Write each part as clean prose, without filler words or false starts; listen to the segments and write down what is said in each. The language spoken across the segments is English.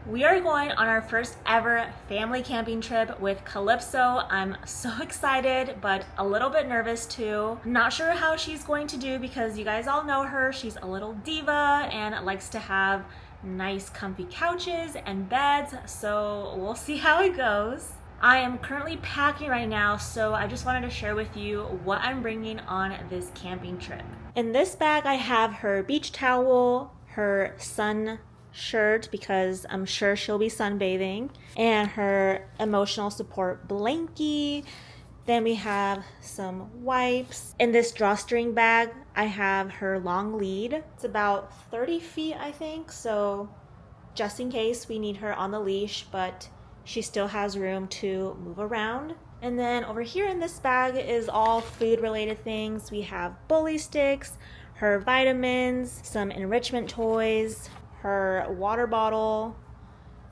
We are going on our first ever family camping trip with Calypso. I'm so excited, but a little bit nervous too. Not sure how she's going to do because you guys all know her. She's a little diva and likes to have nice comfy couches and beds, so we'll see how it goes. I am currently packing right now, so I just wanted to share with you what I'm bringing on this camping trip. In this bag, I have her beach towel, her sun shirt because I'm sure she'll be sunbathing, and her emotional support blankie. Then we have some wipes. In this drawstring bag, I have her long lead. It's about 30 feet, I think, so just in case we need her on the leash, but she still has room to move around. And then over here in this bag is all food related things. We have bully sticks, her vitamins, some enrichment toys, her water bottle.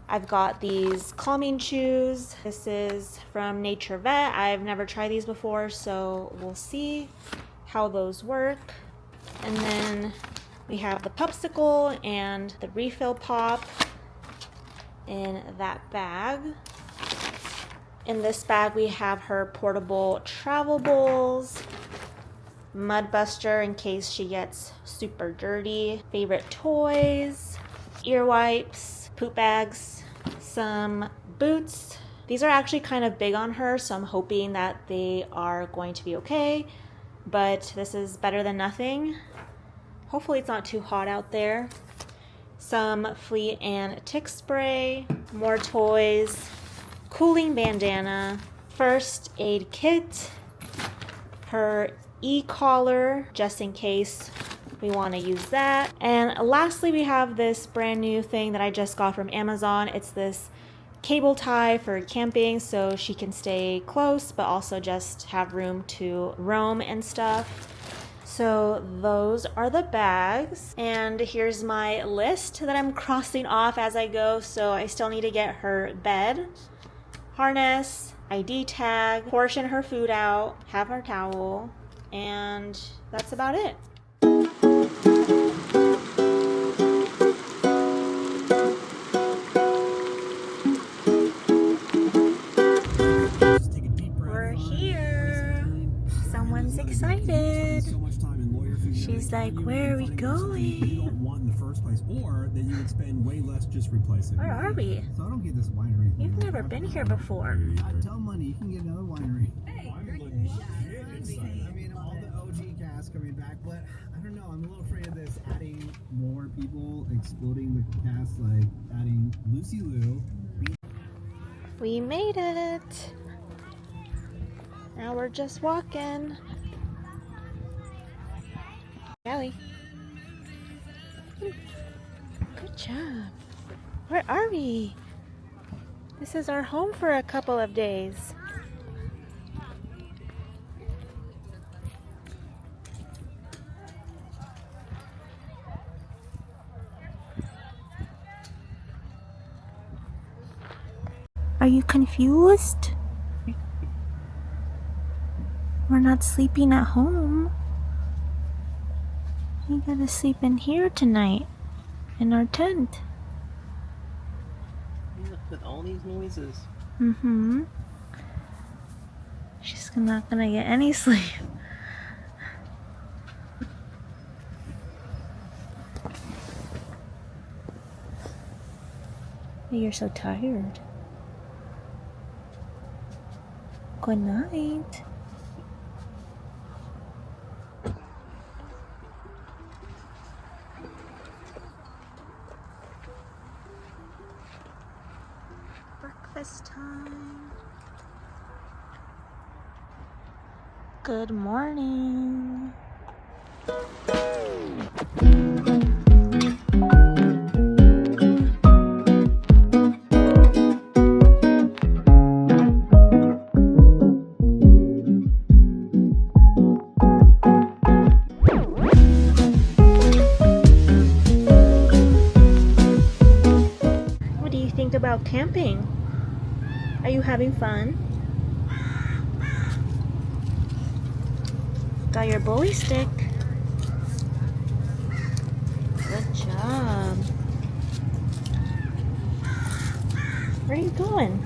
I've got these calming chews. This is from Nature Vet. I've never tried these before, so we'll see how those work. And then we have the popsicle and the refill pop in that bag. In this bag we have her portable travel bowls, mud buster in case she gets super dirty, favorite toys, ear wipes, poop bags, some boots. These are actually kind of big on her, so I'm hoping that they are going to be okay, but this is better than nothing. Hopefully it's not too hot out there. Some flea and tick spray, more toys, cooling bandana, first aid kit, her e-collar just in case we want to use that. And lastly, we have this brand new thing that I just got from Amazon. It's this cable tie for camping so she can stay close but also just have room to roam and stuff. So those are the bags, and here's my list that I'm crossing off as I go. So I still need to get her bed, harness, ID tag, portion her food out, have her towel, and that's about it. We're here. Someone's excited. She's like, where are we going? You don't want in the first place, or that you would spend way less just replacing. Where are we? So I don't get this winery. You've never been here before. Tell money, you can get another winery. Hey, I mean, all the OG cast coming back, but I don't know. I'm a little afraid of this adding more people, exploding the cast, like adding Lucy Liu. We made it. Now we're just walking. Allie. Good job. Where are we? This is our home for a couple of days. Are you confused? We're not sleeping at home. You gotta sleep in here tonight, in our tent. With all these noises. Mm-hmm. She's not gonna get any sleep. You're so tired. Good night. Breakfast time. Good morning. What do you think about camping? Are you having fun? Got your bully stick. Good job. Where are you going?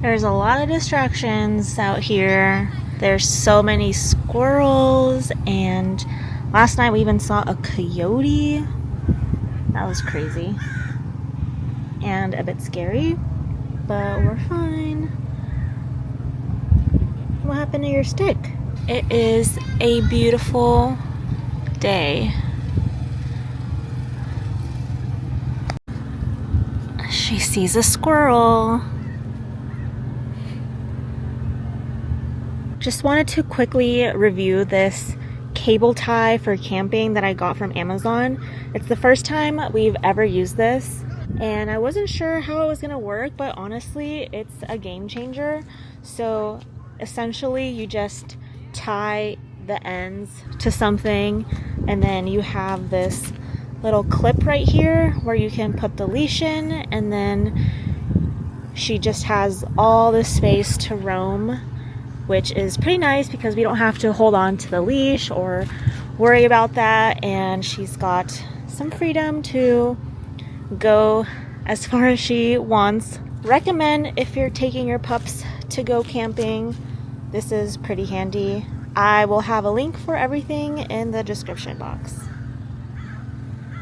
There's a lot of distractions out here. There's so many squirrels, and last night we even saw a coyote. That was crazy and a bit scary, but we're fine. What happened to your stick? It is a beautiful day. She sees a squirrel. Just wanted to quickly review this cable tie for camping that I got from Amazon. It's the first time we've ever used this, and I wasn't sure how it was gonna work, but honestly, it's a game changer. So essentially, you just tie the ends to something, and then you have this little clip right here where you can put the leash in, and then she just has all the space to roam, which is pretty nice because we don't have to hold on to the leash or worry about that, and she's got some freedom to go as far as she wants. Recommend if you're taking your pups to go camping, this is pretty handy. I will have a link for everything in the description box.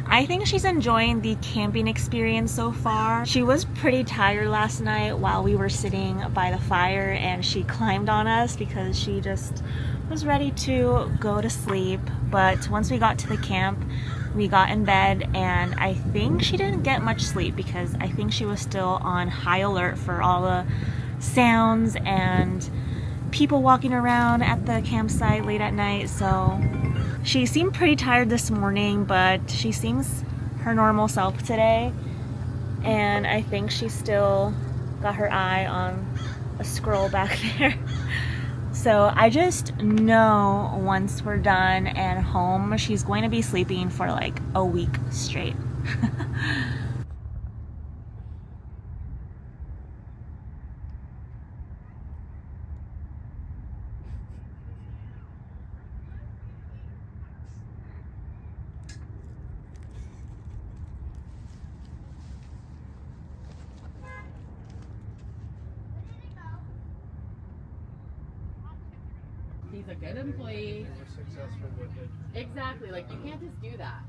I think she's enjoying the camping experience so far. She was pretty tired last night while we were sitting by the fire, and she climbed on us because she just was ready to go to sleep. But once we got to the camp, we got in bed, and I think she didn't get much sleep because I think she was still on high alert for all the sounds and people walking around at the campsite late at night. So she seemed pretty tired this morning, but she seems her normal self today. And I think she still got her eye on a squirrel back there. So I just know once we're done and home, she's going to be sleeping for like a week straight. He's a good employee. We're successful with it. Exactly. Like, you can't just do that.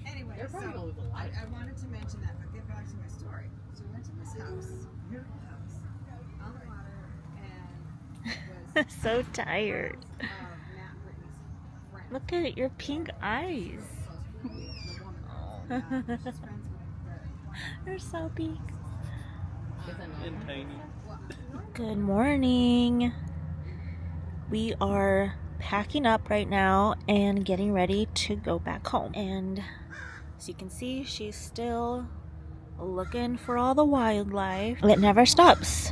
Anyway, They're probably gonna lose a life. I wanted to mention that, but get back to my story. So we went to this house, beautiful house, on the water, and it was So tired. Matt and Brittany's friend. Look at your pink eyes. The woman. She's friends with They're so big. Is it And not? tiny. Good morning. We are packing up right now and getting ready to go back home. And as you can see, she's still looking for all the wildlife. It never stops.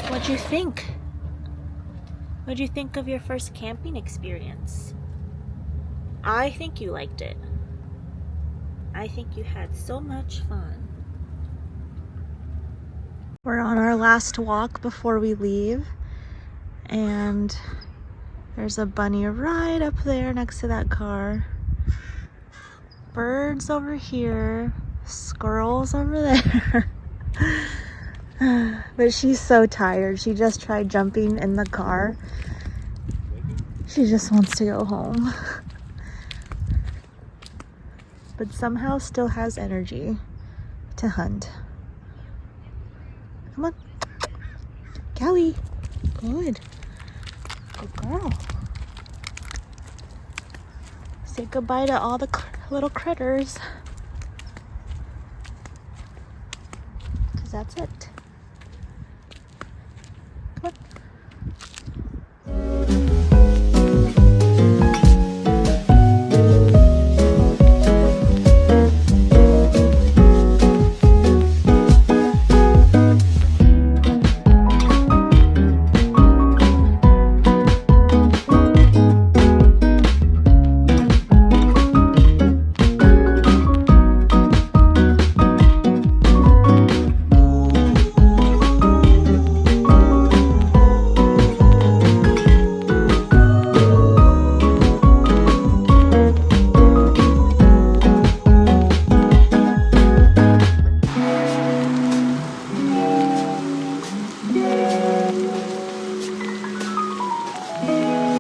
What'd you think? What'd you think of your first camping experience? I think you liked it. I think you had so much fun. We're on our last walk before we leave, and there's a bunny right up there next to that car. Birds over here, squirrels over there. But she's so tired. She just tried jumping in the car. She just wants to go home. But somehow still has energy to hunt. Come on. Callie. Good. Good girl. Say goodbye to all the little critters. 'Cause that's it.